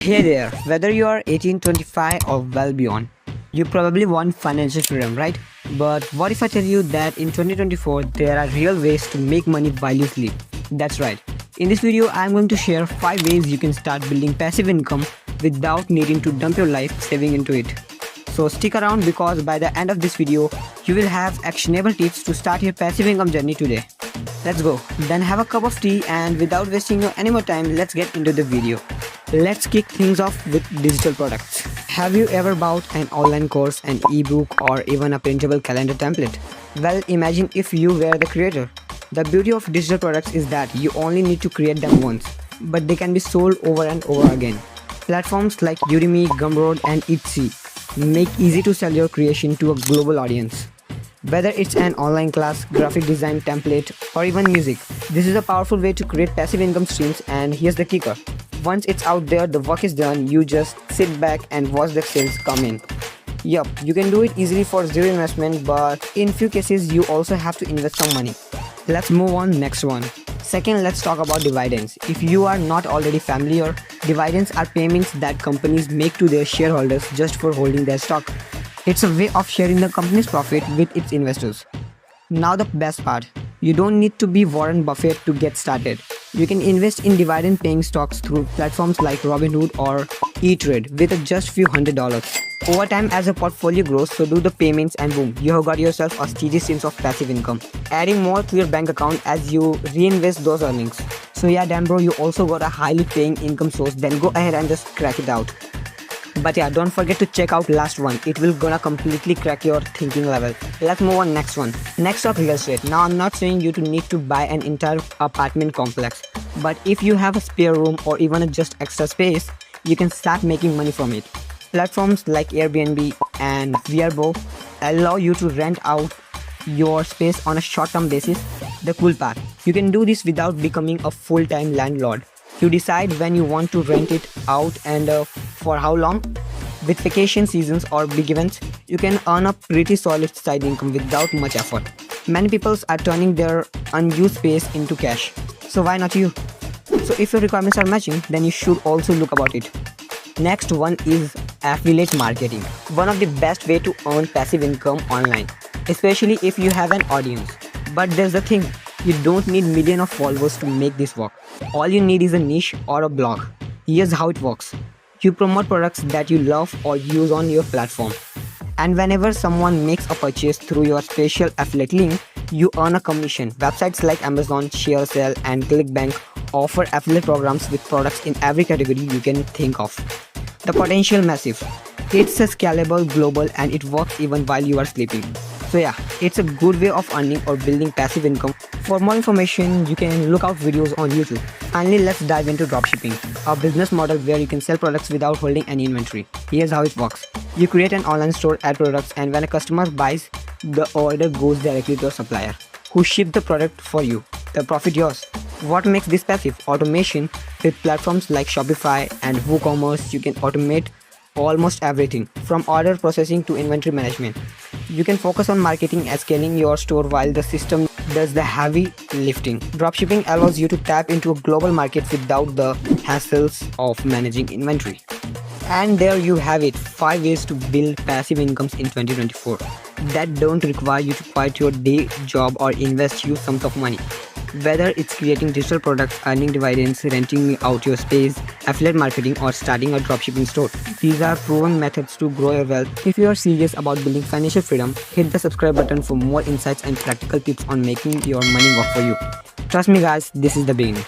Hey there, whether you are 18, 25 or well beyond, you probably want financial freedom, right? But what if I tell you that in 2024 there are real ways to make money while you sleep? That's right. In this video, I'm going to share 5 ways you can start building passive income without needing to dump your life saving into it. So stick around because by the end of this video, you will have actionable tips to start your passive income journey today. Let's go. Then have a cup of tea and without wasting any more time, let's get into the video. Let's kick things off with digital products. Have you ever bought an online course, an ebook, or even a printable calendar template? Well, imagine if you were the creator. The beauty of digital products is that you only need to create them once, but they can be sold over and over again. Platforms like Udemy, Gumroad, and Etsy make easy to sell your creation to a global audience. Whether it's an online class, graphic design template, or even music, this is a powerful way to create passive income streams, and here's the kicker. Once it's out there, the work is done, you just sit back and watch the sales come in. Yup, you can do it easily for zero investment, but in few cases you also have to invest some money. Let's move on next one. Second, let's talk about dividends. If you are not already familiar, dividends are payments that companies make to their shareholders just for holding their stock. It's a way of sharing the company's profit with its investors. Now the best part, you don't need to be Warren Buffett to get started. You can invest in dividend paying stocks through platforms like Robinhood or E-Trade with just few $100. Over time as a portfolio grows, so do the payments and boom, you have got yourself a steady stream of passive income, adding more to your bank account as you reinvest those earnings. So yeah, damn bro, you also got a highly paying income source, then go ahead and just crack it out. But yeah, don't forget to check out last one. It will gonna completely crack your thinking level. Let's move on next one. Next up, real estate. Now I'm not saying you to need to buy an entire apartment complex, but if you have a spare room or even just extra space, you can start making money from it. Platforms like Airbnb and Vrbo allow you to rent out your space on a short-term basis. The cool part, you can do this without becoming a full-time landlord. You decide when you want to rent it out and for how long. With vacation seasons or big events, you can earn a pretty solid side income without much effort. Many people are turning their unused space into cash. So why not you? So if your requirements are matching, then you should also look about it. Next one is affiliate marketing. One of the best way to earn passive income online, especially if you have an audience. But there's the thing, you don't need millions of followers to make this work. All you need is a niche or a blog. Here's how it works. You promote products that you love or use on your platform. And whenever someone makes a purchase through your special affiliate link, you earn a commission. Websites like Amazon, ShareSell, and ClickBank offer affiliate programs with products in every category you can think of. The potential massive. It's a scalable, global, and it works even while you are sleeping. So yeah, it's a good way of earning or building passive income. For more information, you can look out videos on YouTube. Finally, let's dive into dropshipping, a business model where you can sell products without holding any inventory. Here's how it works. You create an online store, add products, and when a customer buys, the order goes directly to a supplier, who ships the product for you. The profit yours. What makes this passive? Automation. With platforms like Shopify and WooCommerce, you can automate almost everything, from order processing to inventory management. You can focus on marketing and scaling your store while the system does the heavy lifting. Dropshipping allows you to tap into a global market without the hassles of managing inventory. And there you have it, 5 ways to build passive incomes in 2024 that don't require you to quit your day job or invest huge sums of money. Whether it's creating digital products, earning dividends, renting out your space, affiliate marketing, or starting a dropshipping store, these are proven methods to grow your wealth. If you are serious about building financial freedom, hit the subscribe button for more insights and practical tips on making your money work for you. Trust me guys, this is the beginning.